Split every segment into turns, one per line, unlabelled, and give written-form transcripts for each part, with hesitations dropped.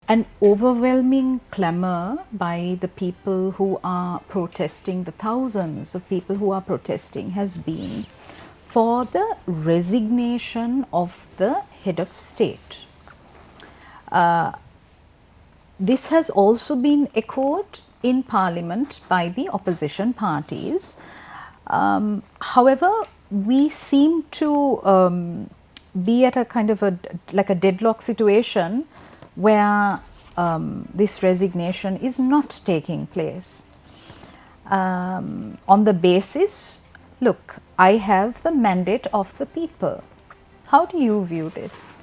an overwhelming clamor by the people who are protesting, the thousands of people who are protesting, has been for the resignation of the head of state. This has also been echoed in parliament by the opposition parties. However, we seem to be at a kind of like a deadlock situation where this resignation is not taking place. On the basis, look, I have the mandate of the people. How do you view this?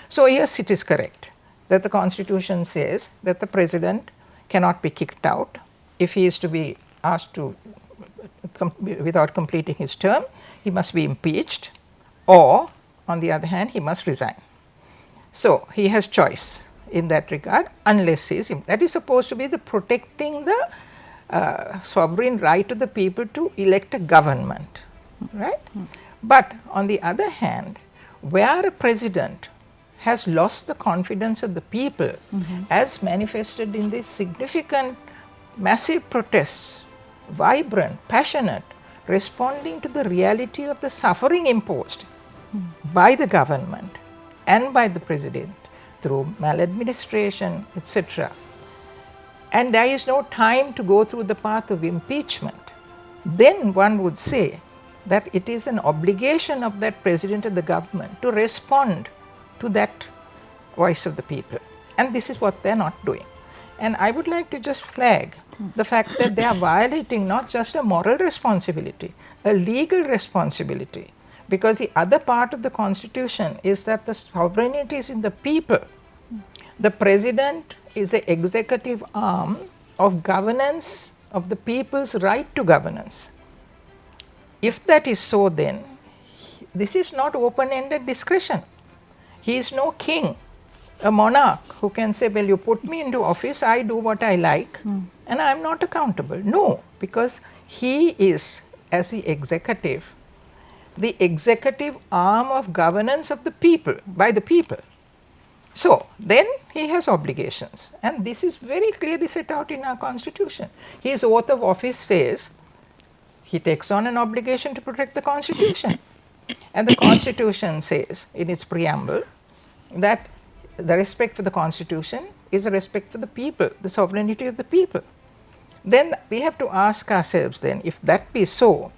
So, yes, it is correct that the Constitution says that the President cannot be kicked out if he is to be asked to, without completing his term, he must be impeached, or on the other hand, he must resign. So, he has choice in that regard, unless he is, that is supposed to be the protecting the sovereign right of the people to elect a government, right? But on the other hand, where a president has lost the confidence of the people, as manifested in these significant massive protests, vibrant, passionate, responding to the reality of the suffering imposed by the government and by the president through maladministration, etc. And there is no time to go through the path of impeachment, then one would say that it is an obligation of that president of the government to respond to that voice of the people, and this is what they are not doing. And I would like to just flag the fact that they are violating not just a moral responsibility, a legal responsibility, because the other part of the Constitution is that the sovereignty is in the people. The president is the executive arm of governance, of the people's right to governance. If that is so, then this is not open-ended discretion. He is no king, a monarch who can say, well, you put me into office, I do what I like, and I am not accountable. No, because he is, as the executive arm of governance of the people, by the people. So, then he has obligations, and this is very clearly set out in our Constitution. His oath of office says he takes on an obligation to protect the Constitution. And the Constitution says in its preamble that the respect for the Constitution is a respect for the people, the sovereignty of the people. Then we have to ask ourselves then, if that be so,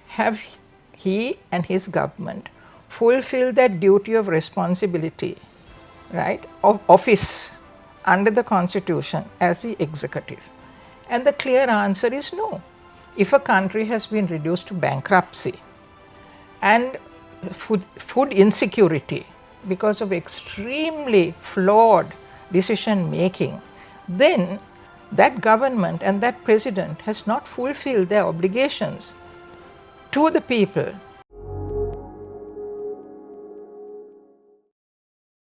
have he and his government fulfilled that duty of responsibility, right, of office under the Constitution as the executive? And the clear answer is no. If a country has been reduced to bankruptcy and food insecurity because of extremely flawed decision making, then that government and that president has not fulfilled their obligations to the people